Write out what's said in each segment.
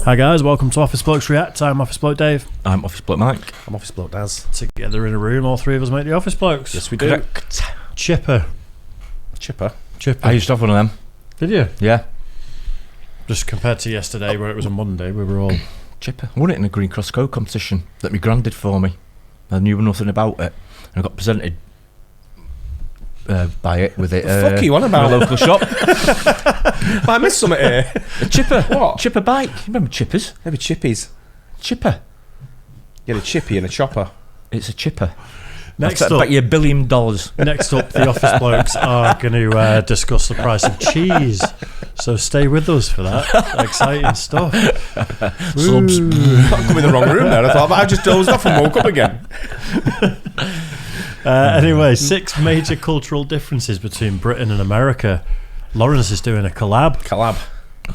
Hi guys, welcome to Office Blokes React. I'm Office Bloke Dave. I'm Office Bloke Mike. I'm Office Bloke Daz. Together in a room, all three of us make the Office Blokes. Yes, we do. Correct. Chipper. Chipper. Chipper. I used to have one of them. Did you? Yeah. Just compared to yesterday where it was a Monday, we were all... Chipper. I won it in a Green Cross Code competition that my gran did for me. I knew nothing about it. And I got presented by it with it. Fuck you on about? A local shop. I missed something here. A chipper. What? Chipper bike. You remember chippers? Maybe chippies. Chipper. You had a chippy and a chopper. It's a chipper. Next I up, bet you $1 billion. next up, the Office Blokes are going to discuss the price of cheese. So stay with us for that. Exciting stuff. Subs. I'm coming in the wrong room there. I thought I just dozed off and woke up again. Anyway, 6 major cultural differences between Britain and America. Lawrence is doing a collab. Collab.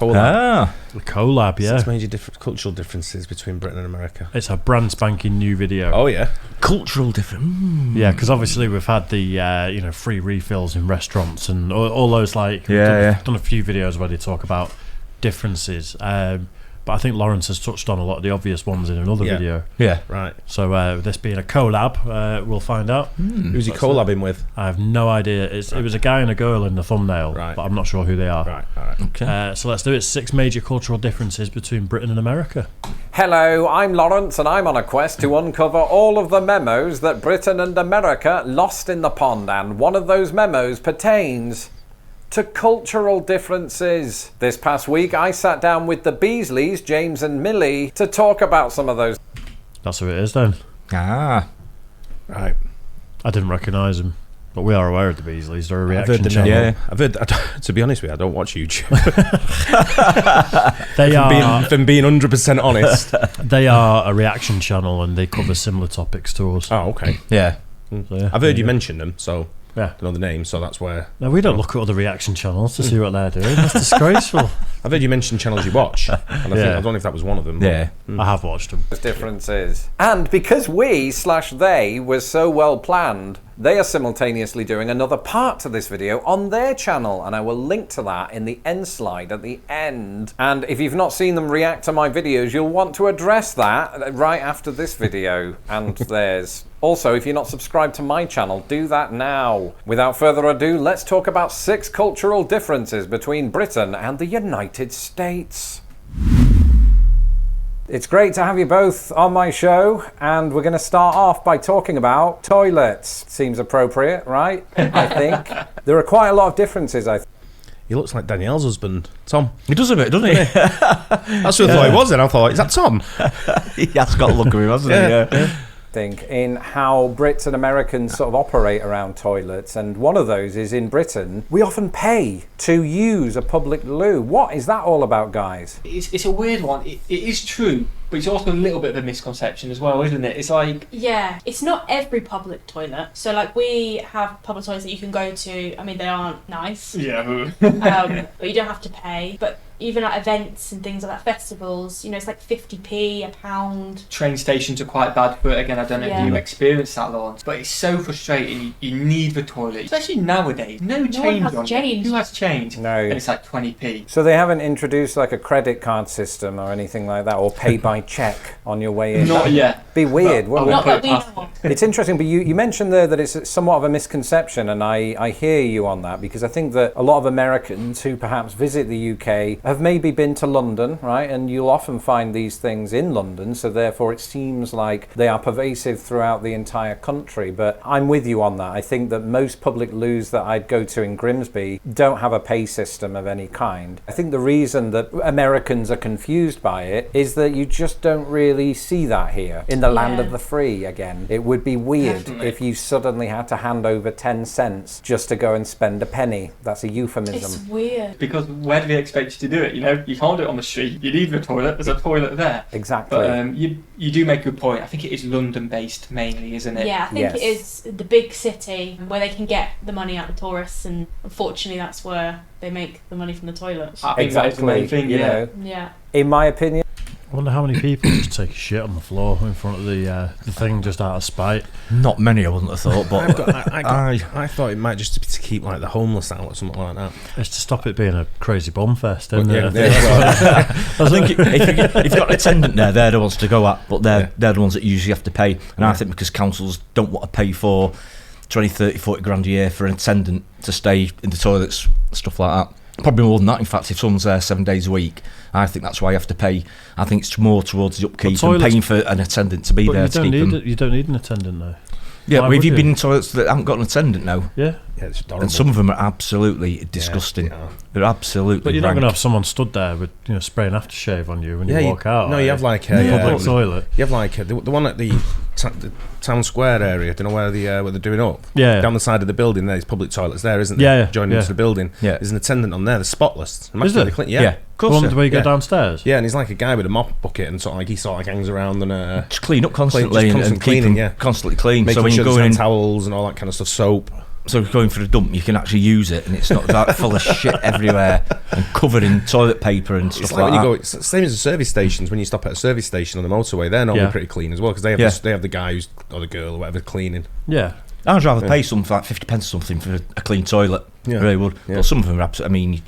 Ah. A collab, yeah. 6 major cultural differences between Britain and America. It's a brand spanking new video. Oh, yeah. Cultural difference. Yeah, because obviously we've had the free refills in restaurants and all those done a few videos where they talk about differences. But I think Lawrence has touched on a lot of the obvious ones in another video. Yeah. Right. So this being a collab, we'll find out. Who's he collabing with? I have no idea. It was a guy and a girl in the thumbnail, Right. but I'm not sure who they are. Right, all right. Okay. So let's do it. 6 major cultural differences between Britain and America. Hello, I'm Lawrence and I'm on a quest to uncover all of the memos that Britain and America lost in the pond, and one of those memos pertains to cultural differences. This past week I sat down with the Beasleys, James and Millie, to talk about some of those. That's who it is then. Ah. Right. I didn't recognise them, but we are aware of the Beasleys. They're a I've reaction heard the channel. name. I've heard, to be honest with you, I don't watch YouTube. They are If I'm being 100% honest. they are a reaction channel and they cover similar topics to us. Oh, okay. Yeah. So, yeah, I've heard you mention them, so Yeah. I know the name, so that's where... No, we don't look at other reaction channels to see what they're doing. That's disgraceful. I've heard you mention channels you watch, and I Yeah. don't know if that was one of them. Yeah. I have watched them. Differences. And because we/they was so well planned, they are simultaneously doing another part to this video on their channel, and I will link to that in the end slide at the end. And if you've not seen them react to my videos, you'll want to address that right after this video and theirs. Also, if you're not subscribed to my channel, do that now. Without further ado, let's talk about 6 cultural differences between Britain and the United States. It's great to have you both on my show, and we're going to start off by talking about toilets. Seems appropriate, right? I think. There are quite a lot of differences, I think. He looks like Danielle's husband, Tom. He does a bit, doesn't he? That's what I thought he was, and I thought, is that Tom? He has got a look at him, hasn't he? Yeah. In how Brits and Americans sort of operate around toilets, and one of those is in Britain we often pay to use a public loo. What is that all about, guys? It's a weird one. It is true, but it's also a little bit of a misconception as well, isn't it? It's like... Yeah, it's not every public toilet. So, like, we have public toilets that you can go to. I mean, they aren't nice. Yeah. But you don't have to pay. But even at events and things like that, festivals, you know, it's like 50p, a pound. Train stations are quite bad, but again, I don't know if you experience that, Lawrence. But it's so frustrating. You need the toilet, especially nowadays. No change has on change. it. Who has change? No. And it's like 20p. So they haven't introduced like a credit card system or anything like that, or pay by check on your way in? Not yet. Be weird, wouldn't Not it? that we know of. It's interesting, but you mentioned there that it's somewhat of a misconception, and I hear you on that, because I think that a lot of Americans who perhaps visit the UK have maybe been to London, right? And you'll often find these things in London, so therefore it seems like they are pervasive throughout the entire country. But I'm with you on that. I think that most public loos that I'd go to in Grimsby don't have a pay system of any kind. I think the reason that Americans are confused by it is that you just don't really see that here in the land of the free. Again, it would be weird if you suddenly had to hand over 10 cents just to go and spend a penny. That's a euphemism. It's weird. Because where do they expect you to do it? You know, you can't do it on the street. You need the toilet. There's a toilet there. Exactly. But you do make a good point. I think it is London-based mainly, isn't it? Yeah, I think it is the big city where they can get the money out of the tourists, and unfortunately that's where they make the money from the toilets. I think that is the main thing, you yeah. know. Yeah. In my opinion, I wonder how many people just take a shit on the floor in front of the thing just out of spite. Not many, I wouldn't have thought, but I thought it might just be to keep like the homeless out or something like that. It's to stop it being a crazy bum fest, isn't it? I think if you've got an attendant there, they're the ones to go at, but they're the ones that you usually have to pay. And I think because councils don't want to pay for 20, 30, 40 grand a year for an attendant to stay in the toilets, stuff like that. Probably more than that. In fact, if someone's there 7 days a week, I think that's why you have to pay. I think it's more towards the upkeep and paying for an attendant to be there to keep them. You don't need an attendant though. Yeah, well, have you been in toilets that haven't got an attendant now? Yeah. It's adorable. And some of them are absolutely disgusting. Yeah. They're absolutely. But you're not rank. going to have someone stood there with spraying aftershave on you when you walk out. No, you have like a public toilet. You have like the one at the town square area. Do you know where they're doing up? Yeah. Down the side of the building, there's public toilets there, isn't there? Yeah. Joining into the building. Yeah. There's an attendant on there. They're spotless. Is there? Yeah. Of course. The one where you go downstairs. Yeah, and he's like a guy with a mop bucket and he sort of hangs around and just clean up constantly just constant and keep cleaning, them constantly clean. making So when sure you're there's going hand in, towels and all that kind of stuff, soap. so going for a dump, you can actually use it, and it's not that full of shit everywhere and covered in toilet paper and stuff It's like when that. you go, it's the same as the service stations. When you stop at a service station on the motorway, they're normally pretty clean as well because they have the guy or the girl or whatever cleaning. Yeah. I'd rather pay something like 50 pence or something for a clean toilet. Yeah. I really would. Yeah. But some of them are absolutely.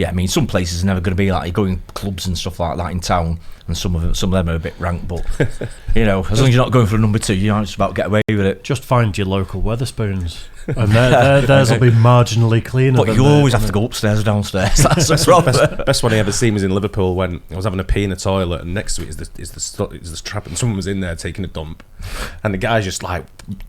I mean, some places are never going to be like you go in clubs and stuff like that in town, and some of them are a bit rank. But as long as you're not going for a number two, you're just about to get away with it. Just find your local Weatherspoons, and theirs will be marginally cleaner. But you always have to go upstairs or downstairs. That's the problem. Best one I ever seen was in Liverpool when I was having a pee in the toilet, and next to it is the trap, and someone was in there taking a dump, and the guy's just like,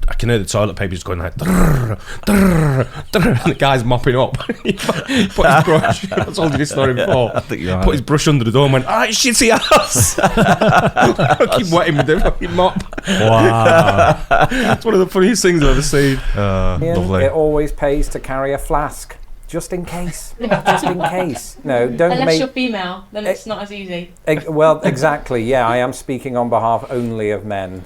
I can hear the toilet paper just going like, drrr, drrr, drrr, and the guy's mopping up. He put his brush. I told you this story before. I think you're Put his brush under the door and went, "Alright, shitty ass." Keep wetting with the fucking mop. Wow. It's one of the funniest things I've ever seen. Lovely. It always pays to carry a flask. Just in case. Just in case. No, don't Unless you're female, then it's not as easy. Well, exactly. Yeah, I am speaking on behalf only of men.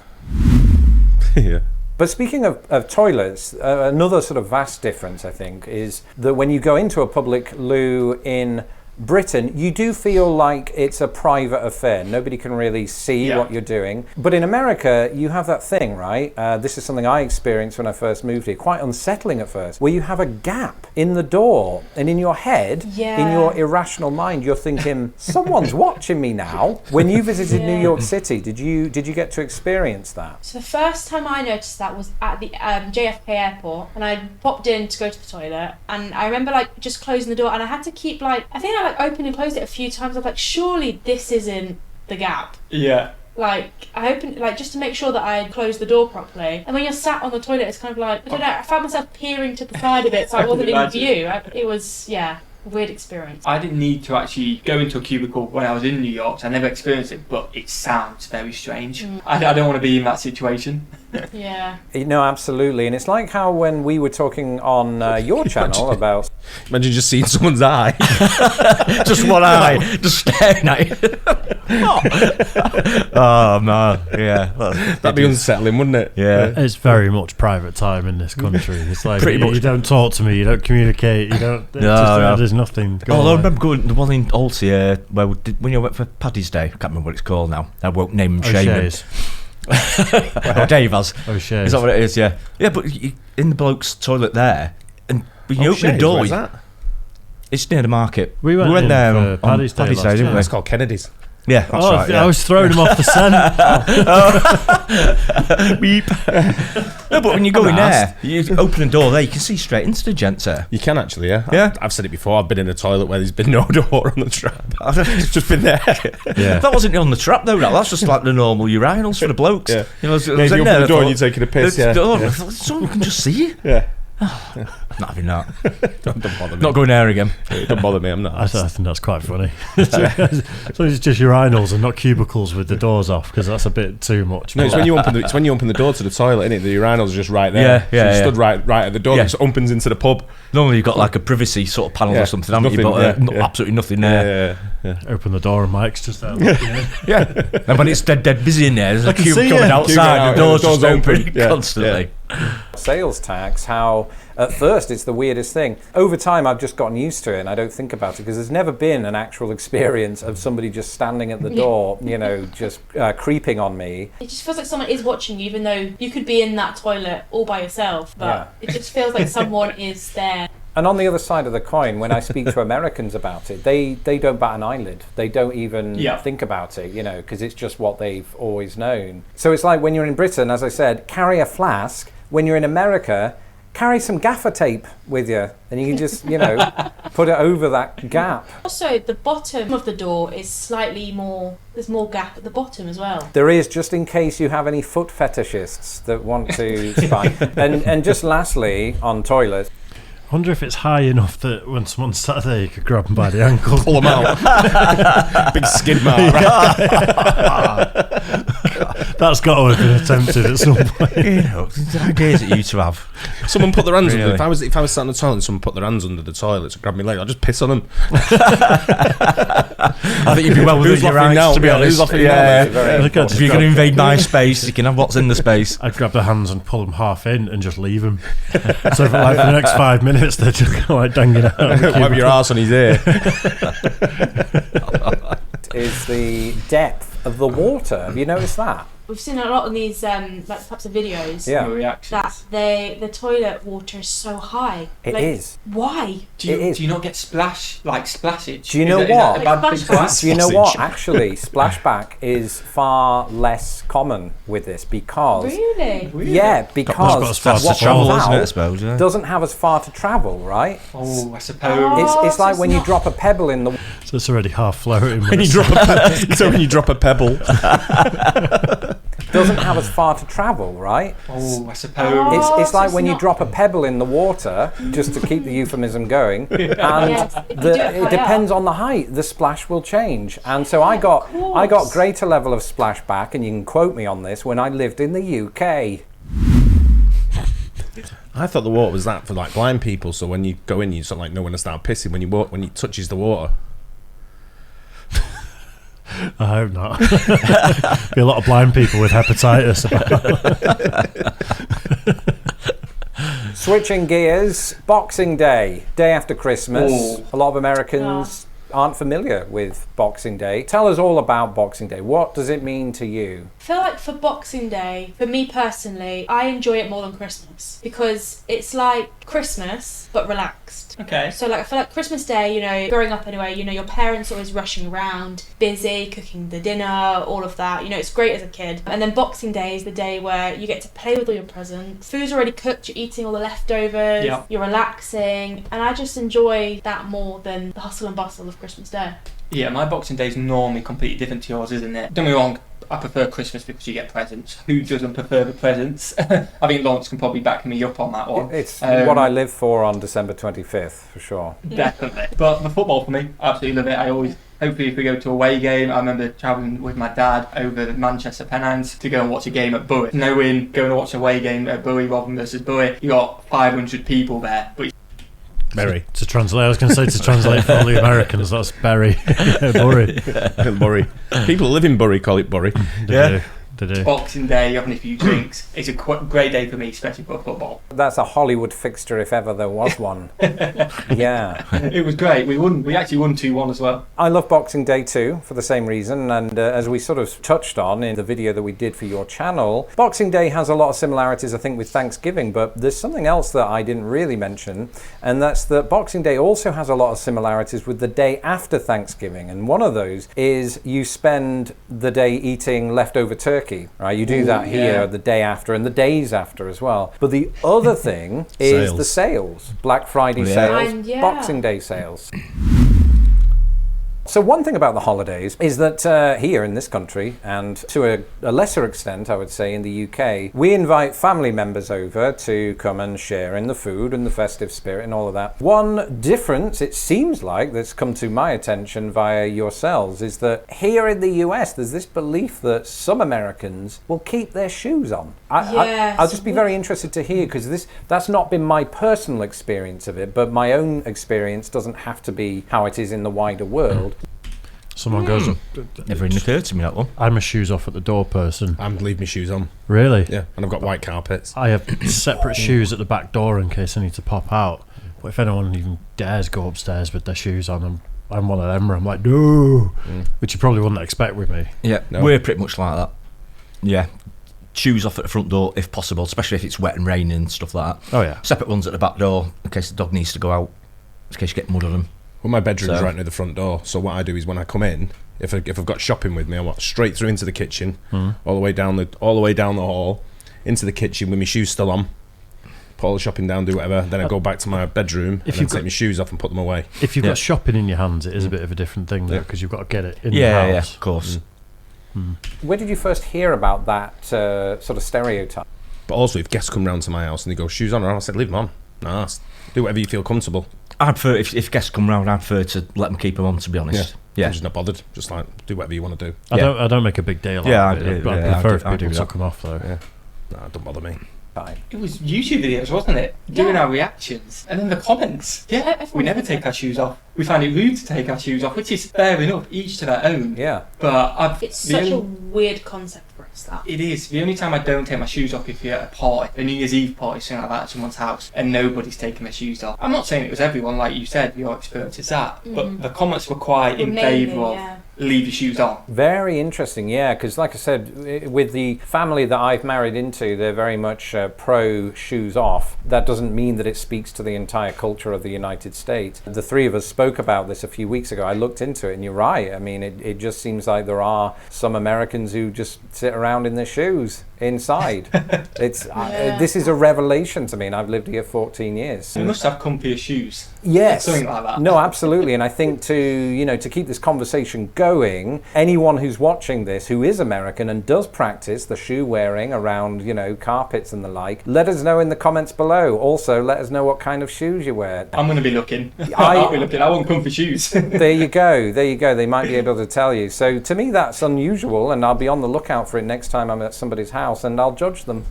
Yeah. But speaking of toilets, another sort of vast difference, I think, is that when you go into a public loo in Britain, you do feel like it's a private affair. Nobody can really see what you're doing. But in America, you have that thing, right? This is something I experienced when I first moved here, quite unsettling at first, where you have a gap in the door, and in your head, in your irrational mind, you're thinking, someone's watching me now. When you visited New York City, did you get to experience that? So the first time I noticed that was at the JFK airport, and I popped in to go to the toilet, and I remember just closing the door, and I had to keep I think I opened and closed it a few times. I was like, surely this isn't the gap. Yeah. I opened just to make sure that I had closed the door properly. And when you're sat on the toilet, it's kind of I don't know, I found myself peering to the side of it, so I wasn't in view. It was, a weird experience. I didn't need to actually go into a cubicle when I was in New York, so I never experienced it, but it sounds very strange. I don't want to be in that situation. Yeah. No, absolutely. And it's like how when we were talking on your channel about... Imagine just seeing someone's eye. Just one eye, just staring at you. Oh man, yeah. That'd be unsettling, wouldn't it? Yeah. It's very much private time in this country. It's like Pretty much. you don't talk to me, you don't communicate, you don't. There's nothing going Although I on. remember going the one in Alty when you went for Paddy's Day. I can't remember what it's called now. I won't name and shame him. O'Shea's. Dave has. O'Shea's. Is that what it is? Yeah. Yeah, but in the bloke's toilet there, and when you open the door, Where's that? it's near the market. We went in there for on Paddy's Day last didn't year. we? It's called Kennedy's. Yeah, that's right. Yeah. I was throwing him off the scent. Beep. No, but when you go in there, you open the door there, you can see straight into the gents there. You can actually, yeah. Yeah. I've said it before. I've been in a toilet where there's been no door on the trap. I've just been there. Yeah. That wasn't on the trap though. That's just like the normal urinals for the blokes. Yeah. You know, Maybe you open the door and you're taking a piss. Yeah. Someone can just see you. Yeah. Not having that. Don't bother me. Not going there again. Don't bother me. I'm not. I think that's quite funny. So it's just urinals and not cubicles with the doors off, because that's a bit too much. No, it's when you open the door to the toilet, innit? The urinals are just right there. Yeah, yeah, So you yeah. stood right at the door. Yeah. It just opens into the pub. Normally you've got like a privacy sort of panel Yeah, or something, haven't you? nothing, But yeah. absolutely nothing there. Yeah. Open the door and Mike's just there. Yeah. And when it's dead busy in there, there's a can cube see coming you. outside, Cube the door's out, just the door's open open. Yeah, constantly. Sales tax, how at first it's the weirdest thing. Over time I've just gotten used to it and I don't think about it because there's never been an actual experience of somebody just standing at the door, you know, just creeping on me. It just feels like someone is watching you, even though you could be in that toilet all by yourself, but it just feels like someone is there. And on the other side of the coin, when I speak to Americans about it, they don't bat an eyelid. They don't even think about it, you know, because it's just what they've always known. So it's like when you're in Britain, as I said, carry a flask. When you're in America, carry some gaffer tape with you and you can just, you know, put it over that gap. Also, the bottom of the door is slightly more, there's more gap at the bottom as well. There is, just in case you have any foot fetishists that want to spy. And just lastly, on toilets, I wonder if it's high enough that when someone's sat there, you could grab them by the ankle. Pull them out. Big skid mark. That's got to have been attempted at some point. You know, the ideas that you two have. Someone put their hands Really? under. If I was sat in the toilet and someone put their hands under the toilet to grab me leg, I'd just piss on them. I think you'd be well within Who's your laughing rights, now? to be Yeah, honest. who's laughing now, yeah. mate? Very Look at- If you're going to invade my space, you can have what's in the space. I'd grab their hands and pull them half in and just leave them. So for like the next 5 minutes, they're just kind of like dangling out. Wipe your arse on his ear. is the depth of the water. Have you noticed that? We've seen a lot of these like types of videos Yeah. Reactions. that the toilet water is so high. It Like, is. Why? Do you, It is. do you not get splashage? Do you know Is that what? a bad thing to ask? Do you know what? Actually, splashback is far less common with this because Really? yeah, because Not as far That's to the what trouble, comes isn't it, I out suppose? Yeah. doesn't have as far to travel, right? Oh, I suppose. It's so like it's when you not- drop a pebble in the So it's already half floating. When you drop when you drop a pebble. doesn't have as far to travel, right? Oh, I suppose. Oh, It's so like it's when you not- drop a pebble in the water, just to keep the euphemism going, and Yes, if you do it it high depends on the height. The splash will change, and so I got greater level of splashback, and you can quote me on this, when I lived in the UK. I thought the water was that for like blind people, so when you go in, you sort of like know when to start pissing when you walk, when it touches the water. I hope not. Be a lot of blind people with hepatitis. Switching gears, Boxing Day, day after Christmas. Oh. A lot of Americans aren't familiar with Boxing Day. Tell us all about Boxing Day. What does it mean to you? I feel like for Boxing Day, for me personally, I enjoy it more than Christmas because it's like Christmas but relaxed. Okay. So like I feel like Christmas Day, you know, growing up anyway, you know, your parents are always rushing around, busy, cooking the dinner, all of that. You know, it's great as a kid. And then Boxing Day is the day where you get to play with all your presents. Food's already cooked, you're eating all the leftovers, Yeah. you're relaxing, and I just enjoy that more than the hustle and bustle of Christmas Day. Yeah, my Boxing Day is normally completely different to yours, isn't it? Don't get me wrong, I prefer Christmas because you get presents. Who doesn't prefer the presents? I think Lawrence can probably back me up on that one. It's Um, what I live for on December 25th, for sure. Definitely. But the football for me, absolutely love it. I always, hopefully if we go to a away game, I remember travelling with my dad over the Manchester Pennines to go and watch a game at Bury. Knowing going to watch an away game at Bury, Robin versus Bury, you got 500 people there. But Berry. To translate, I was going to say to translate for all the Americans, that's Berry. Bury. Bury. People who live in Bury call it Bury. They do. Boxing Day, having a few drinks, it's a great day for me, especially for football. That's a Hollywood fixture if ever there was one. Yeah. It was great. We actually won 2-1 as well. I love Boxing Day too, for the same reason, and as we sort of touched on in the video that we did for your channel, Boxing Day has a lot of similarities, I think, with Thanksgiving, but there's something else that I didn't really mention, and that's that Boxing Day also has a lot of similarities with the day after Thanksgiving, and one of those is you spend the day eating leftover turkey, right? You do that here yeah. the day after and the days after as well. But the other thing is Sales. the sales, Black Friday Yeah. sales, And, yeah. Boxing Day sales. So one thing about the holidays is that here in this country, and to a lesser extent, I would say, in the UK, we invite family members over to come and share in the food and the festive spirit and all of that. One difference, it seems like, that's come to my attention via yourselves is that here in the US, there's this belief that some Americans will keep their shoes on. Yes. I'll just be very interested to hear, because that's not been my personal experience of it, but my own experience doesn't have to be how it is in the wider world. Someone goes up. Never even occurred to me, that one. I'm a shoes off at the door person. I'm leave my shoes on. Really? Yeah, and I've got white carpets. I have separate shoes at the back door in case I need to pop out. But if anyone even dares go upstairs with their shoes on, I'm one of them where I'm like, no, which you probably wouldn't expect with me. Yeah, No. we're pretty much like that. Yeah, shoes off at the front door if possible, especially if it's wet and raining and stuff like that. Oh yeah. Separate ones at the back door in case the dog needs to go out, in case you get mud on them. Well, my bedroom's So- right near the front door, so what I do is when I come in, if I've got shopping with me, I walk straight through into the kitchen, all the way down the hall, into the kitchen with my shoes still on. Put all the shopping down, do whatever. Then I go back to my bedroom and then take my shoes off and put them away. If you've got shopping in your hands, it is a bit of a different thing though, because you've got to get it in the Yeah, house. of course. Where did you first hear about that sort of stereotype? But also, if guests come round to my house and they go, shoes on, I said, leave them on. Nah, do whatever you feel comfortable. I'd prefer, if guests come round, I'd prefer to let them keep them on, to be honest. Yeah. I'm just not bothered. Just like, do whatever you want to do. I don't make a big deal out of it. But I prefer if I do people that. took them off though. Yeah. Nah, don't bother me. It was YouTube videos, wasn't it? Doing our reactions. And then the comments. Yeah, we never take our shoes off. We find it rude to take our shoes off, which is fair enough, each to their own. Yeah. But It's such a weird concept for us, that. It is. The only time I don't take my shoes off if you're at a party, a New Year's Eve party, something like that, at someone's house, and nobody's taking their shoes off. I'm not saying it was everyone, like you said, your experience is that, but the comments were quite in favour of leave your shoes on. Very interesting, yeah, because like I said, with the family that I've married into, they're very much pro shoes off. That doesn't mean that it speaks to the entire culture of the United States. The three of us spoke about this a few weeks ago. I looked into it, and you're right. I mean, it just seems like there are some Americans who just sit around in their shoes inside. This is a revelation to me, and I've lived here 14 years. You must have comfier shoes. Yes. Something like that. No, absolutely. And I think to keep this conversation going, anyone who's watching this who is American and does practice the shoe wearing around, carpets and the like, let us know in the comments below. Also, let us know what kind of shoes you wear. I'm going to be looking. I'll be looking. I want comfy shoes. There you go. They might be able to tell you. So to me, that's unusual, and I'll be on the lookout for it next time I'm at somebody's house, and I'll judge them.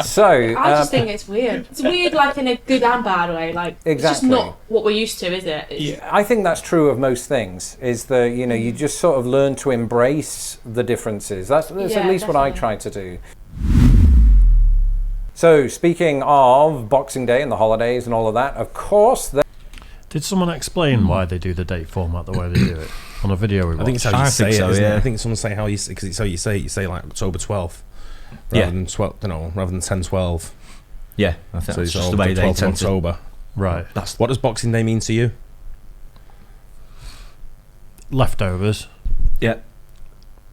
So I just think it's weird. It's weird, like in a good and bad way. Like it's just Exactly. not what we're used to, is it? I think that's true of most things, is that you just sort of learn to embrace the differences. That's at least what I try to do. So speaking of Boxing Day and the holidays and all of that, of course Did someone explain why they do the date format the way they do it on a video we watched? I think it's how you I say think it, so, isn't it? yeah. I think someone say how you say, because it's how you say it. You say like October 12th rather than 12, rather than 10/12. Yeah, I think So that's it's just the way they 12th of tend to. October. Right. What does Boxing Day mean to you? Leftovers. Yeah.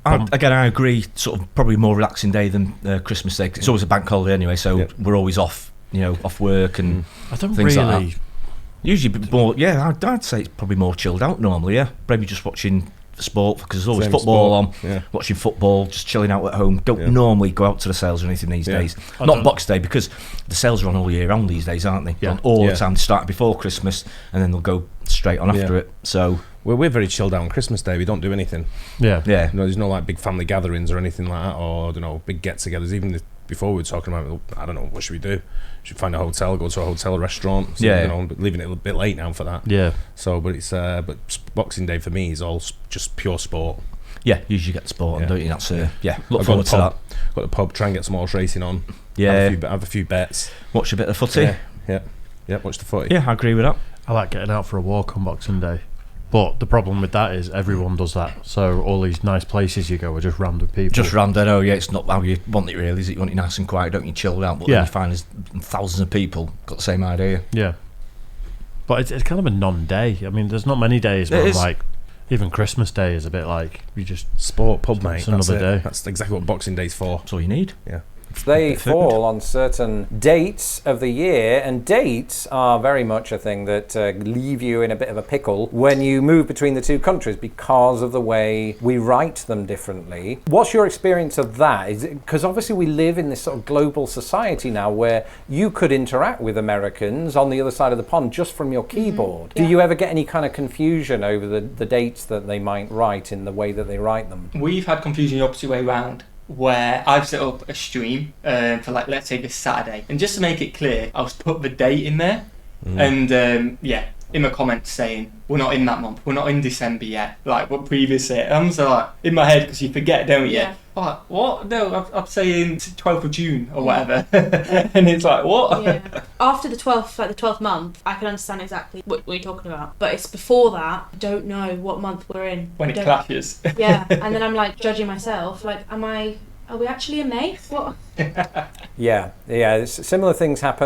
Again, I agree. Sort of probably more relaxing day than Christmas Day. 'Cause it's always a bank holiday anyway, so we're always off. Off work and I don't things really. like that. Usually more. Yeah, I'd say it's probably more chilled out normally. Yeah, maybe just watching sport because there's always Same football sport, on. yeah. Watching football, just chilling out at home. Don't normally go out to the sales or anything these days. I Not don't- Box Day because the sales are on all year round these days, aren't they? Yeah. On all Yeah. the time. They start before Christmas and then they'll go straight on after Yeah. it. So We're very chilled out on Christmas Day. We don't do anything. Yeah. yeah, There's no like big family gatherings or anything like that, or big get-togethers. Even before we were talking about, I don't know, what should we do? Should we find a hotel, go to a hotel, restaurant? So, but leaving it a bit late now for that. Yeah. So, but it's Boxing Day for me is all just pure sport. yeah. Usually get sport and Yeah. don't you? That's yeah. Look I've got forward the to that. pub, got the pub, try and get some horse racing on. Yeah. Have a few bets. Watch a bit of footy. Yeah. Watch the footy. Yeah, I agree with that. I like getting out for a walk on Boxing Day. But the problem with that is everyone does that. So all these nice places you go are just random people. Just random. Oh yeah, it's not how you want it really. Is it? You want it nice and quiet, don't you? Chilled out. But Yeah. then you find there's thousands of people got the same idea. Yeah. But it's kind of a non-day. I mean, there's not many days where It I'm is. like, even Christmas Day is a bit like, you just... Sport pub, mate. It's another day. That's exactly what Boxing Day's for. That's all you need. Yeah. They Bit of food. fall on certain dates of the year, and dates are very much a thing that leave you in a bit of a pickle when you move between the two countries because of the way we write them differently. What's your experience of that? Is it because obviously we live in this sort of global society now where you could interact with Americans on the other side of the pond just from your keyboard. Do you ever get any kind of confusion over the dates that they might write in the way that they write them? We've had confusion the opposite way round, where I've set up a stream for let's say this Saturday, and just to make it clear, I'll put the date in there, and in my comments saying, we're not in that month, we're not in December yet, like what previous it. I'm so like, in my head, because you forget, don't you? Yeah. Like, what? No, I'm saying 12th of June or whatever. And it's like, what? Yeah. After the 12th, like the 12th month, I can understand exactly what you're talking about. But it's before that, I don't know what month we're in. When it clashes. Yeah, and then I'm like judging myself, like, are we actually in May? What? Yeah. Similar things have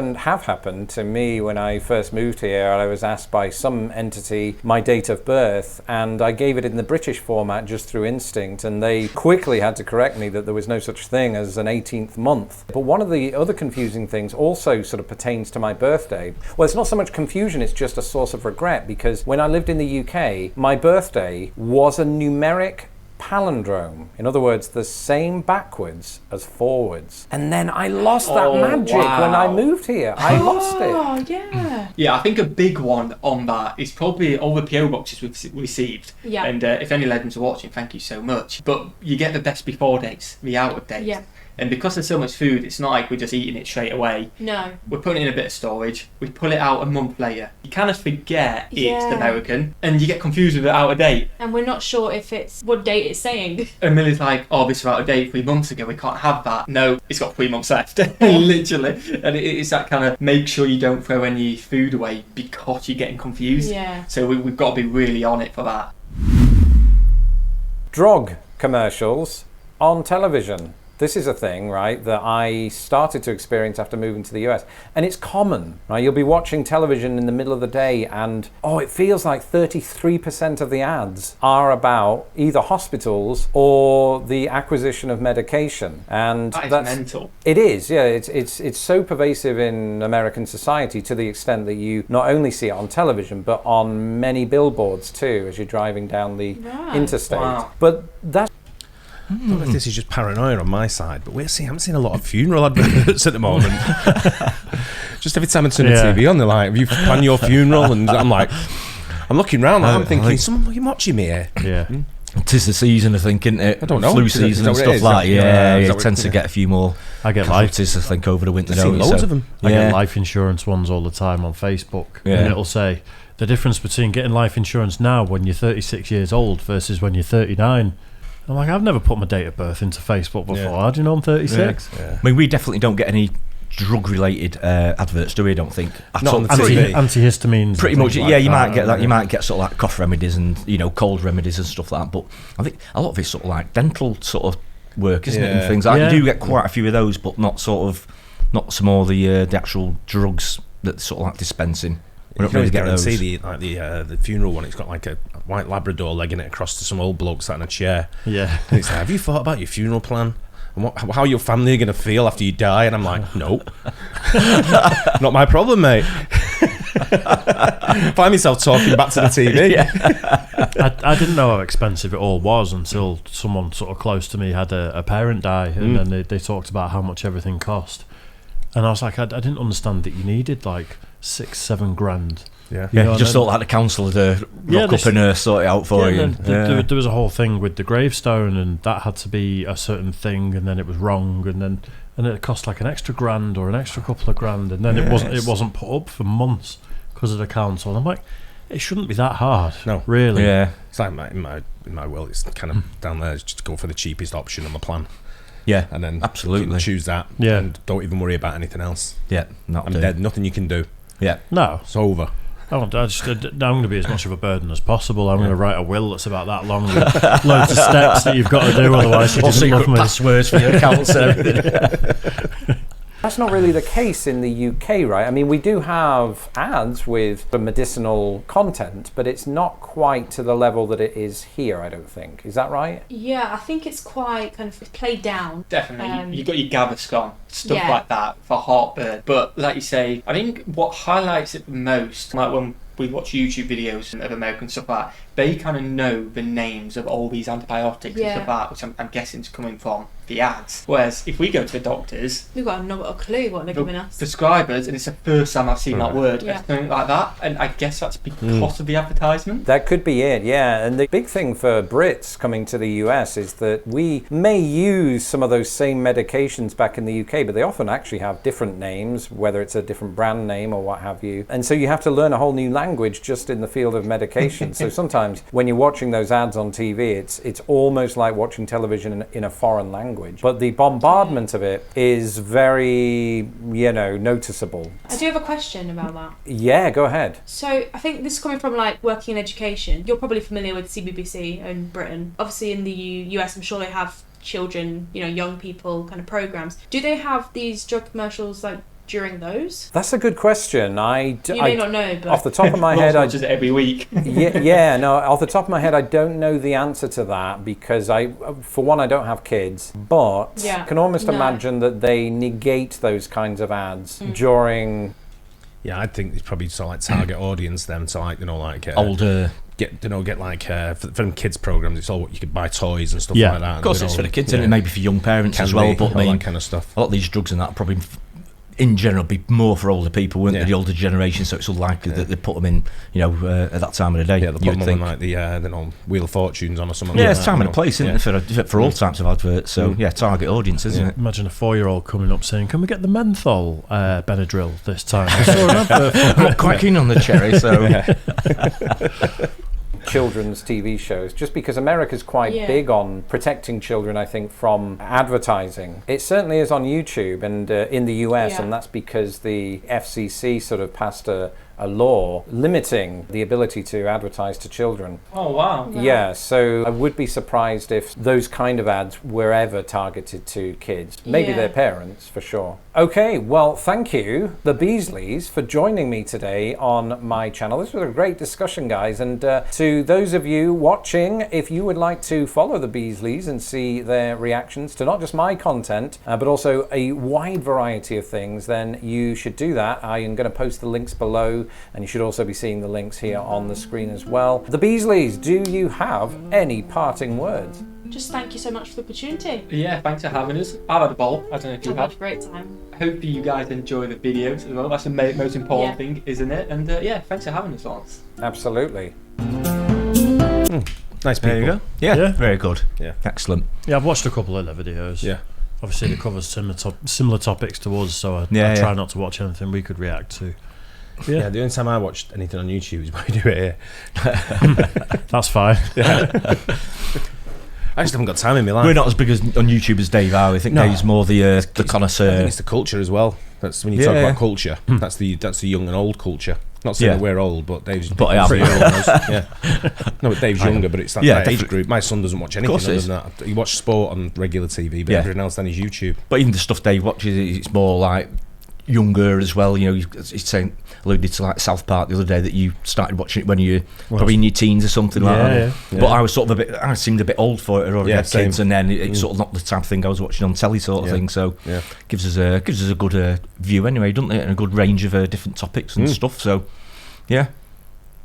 happened to me when I first moved here. I was asked by some entity my date of birth, and I gave it in the British format just through instinct, and they quickly had to correct me that there was no such thing as an 18th month. But one of the other confusing things also sort of pertains to my birthday. Well, it's not so much confusion, it's just a source of regret, because when I lived in the UK, my birthday was a numeric palindrome. In other words, the same backwards as forwards. And then I lost that magic when I moved here. I lost it. Oh, yeah. Yeah, I think a big one on that is probably all the PO boxes we've received. Yeah. And if any legends are watching, thank you so much. But you get the best before dates, the out of dates. Yeah. And because there's so much food, it's not like we're just eating it straight away. No. We're putting it in a bit of storage. We pull it out a month later. You kind of forget it's Yeah. American, and you get confused with it out of date. And we're not sure if it's what date it's saying. And Millie's like, oh, this was out of date 3 months ago. We can't have that. No, it's got 3 months left. Literally. And it's that kind of make sure you don't throw any food away because you're getting confused. Yeah. So we've got to be really on it for that. Drug commercials on television. This is a thing, right, that I started to experience after moving to the US. And it's common, right? You'll be watching television in the middle of the day and, it feels like 33% of the ads are about either hospitals or the acquisition of medication. And that's mental. It is, yeah. It's so pervasive in American society to the extent that you not only see it on television, but on many billboards too, as you're driving down the interstate. Wow. But that's I don't know if this is just paranoia on my side, but I haven't seen a lot of funeral adverts at the moment. Just every time I turn the TV on, they're like, have you planned your funeral? And I'm like, I'm looking round and I'm thinking, someone you watching me here? Yeah. Tis the season, I think, isn't it? I don't know. Flu season and stuff like that. Yeah, it tends to get a few more I get casualties, I think, over the winter. I've seen loads of them. I get life insurance ones all the time on Facebook, and it'll say the difference between getting life insurance now when you're 36 years old versus when you're 39. I'm like, I've never put my date of birth into Facebook before. How do you know I'm 36? Yeah. I mean, we definitely don't get any drug-related adverts, do we? I don't think. Not on the TV. Antihistamines. Pretty much, yeah. You might get that. You might get sort of like cough remedies and cold remedies and stuff like that. But I think a lot of it's sort of like dental sort of work, isn't it? And things like that. You do get quite a few of those, but not some more the actual drugs that sort of like dispensing. We don't really guarantee the funeral one. It's got like a white Labrador legging it across to some old bloke sat in a chair. Yeah. And it's like, have you thought about your funeral plan? And how your family are going to feel after you die? And I'm like, nope. Not my problem, mate. Find myself talking back to the TV. I didn't know how expensive it all was until someone sort of close to me had a parent die, and then they talked about how much everything cost. And I was like, I didn't understand that you needed like 6-7 grand. Yeah, you just thought like the council to rock up and sort it out for you. There was a whole thing with the gravestone, and that had to be a certain thing, and then it was wrong, and it cost like an extra grand or an extra couple of grand, and then it wasn't put up for months because of the council. And I'm like, it shouldn't be that hard. No, really. Yeah, it's like in my world, it's kind of down there. It's just go for the cheapest option on the plan. Yeah, and then absolutely choose that. Yeah, and don't even worry about anything else. Yeah, I'm dead. Nothing you can do. Yeah, no, it's over. I'm going to be as much of a burden as possible. I'm going to write a will that's about that long, with loads of steps that you've got to do. Otherwise, you didn't love me. Passwords for your accounts and everything. That's not really the case in the UK, right? I mean, we do have ads with the medicinal content, but it's not quite to the level that it is here, I don't think. Is that right? Yeah, I think it's quite kind of played down. Definitely. You've got your Gaviscon, stuff like that for heartburn. But like you say, I think what highlights it the most, like when we watch YouTube videos of American stuff like that, they kind of know the names of all these antibiotics and stuff like that, which I'm guessing is coming from the ads. Whereas if we go to the doctors, We've got not got a clue what they're giving us. prescribers, and it's the first time I've seen that word, Yeah. something like that, and I guess that's because of the advertisement. That could be it, yeah. And the big thing for Brits coming to the US is that we may use some of those same medications back in the UK, but they often actually have different names, whether it's a different brand name or what have you. And so you have to learn a whole new language just in the field of medication. So sometimes when you're watching those ads on TV, it's almost like watching television in a foreign language. But the bombardment of it is very, noticeable. I do have a question about that. Yeah, go ahead. So I think this is coming from like working in education. You're probably familiar with CBBC in Britain. Obviously in the US, I'm sure they have children, young people kind of programs. Do they have these drug commercials like during those? That's a good question. You may not know, but off the top of my head, I just every week. off the top of my head, I don't know the answer to that because for one, I don't have kids, but can almost imagine that they negate those kinds of ads during. Yeah, I think it's probably sort of like target audience them to older. Get like for them kids programs. It's all what you could buy toys and stuff Yeah. like that. Of course, it's for the kids, and maybe for young parents as well. But all that kind of stuff. A lot of these drugs and that probably, in general, be more for older people, weren't they? The older generation. So it's unlikely that they put them in, at that time of the day. Yeah, they put them on like the Wheel of Fortunes on or something. Yeah, like it's that, time and a place, isn't it, for all types of adverts. So target audience, isn't it? Imagine a 4-year-old coming up saying, "Can we get the menthol Benadryl this time?" I saw an advert. I'm not quite keen on the cherry, so children's TV shows, just because America's quite big on protecting children, I think, from advertising. It certainly is on YouTube and in the US, and that's because the FCC sort of passed a law limiting the ability to advertise to children. Oh, wow. Yeah, so I would be surprised if those kind of ads were ever targeted to kids. Maybe their parents, for sure. Okay, well, thank you, the Beasleys, for joining me today on my channel. This was a great discussion, guys. And to those of you watching, if you would like to follow the Beasleys and see their reactions to not just my content, but also a wide variety of things, then you should do that. I am going to post the links below, and you should also be seeing the links here on the screen as well. The Beasleys, do you have any parting words? just thank you so much for the opportunity. Yeah, thanks for having us. I've had a ball. I don't know if you I've have. had a great time. Hopefully you guys enjoy the videos as well. That's the most important thing, isn't it? And yeah, thanks for having us, Lance. Absolutely. Nice people. There you go. Yeah, very good. Yeah. Excellent. Yeah, I've watched a couple of their videos. Yeah. Obviously, they cover similar topics to us, so I try not to watch anything we could react to. Yeah, the only time I watched anything on YouTube is when we do it here. That's fine. Yeah. I just haven't got time in my life. We're not as big as on YouTube as Dave are. I think Dave's more the connoisseur. I think it's the culture as well. That's when you talk about culture. That's the young and old culture. Not saying that we're old, but Dave's pretty old. Yeah. No, but Dave's younger, but it's that age group. My son doesn't watch anything other than that. He watches sport on regular TV, but everything else then is YouTube. But even the stuff Dave watches, it's more like younger as well. You know, he's saying, alluded to like South Park the other day that you started watching it when you were probably in your teens or something like that. Yeah. But I was sort of I seemed a bit old for it. I already had kids, and then it's sort of not the type of thing I was watching on telly, sort of thing. So gives us a good view anyway, doesn't it? And a good range of different topics and stuff. So yeah,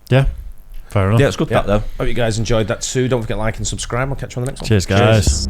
fair enough. Yeah, it's good that though. Hope you guys enjoyed that too. Don't forget to like and subscribe. I'll catch you on the next one. Cheers, guys.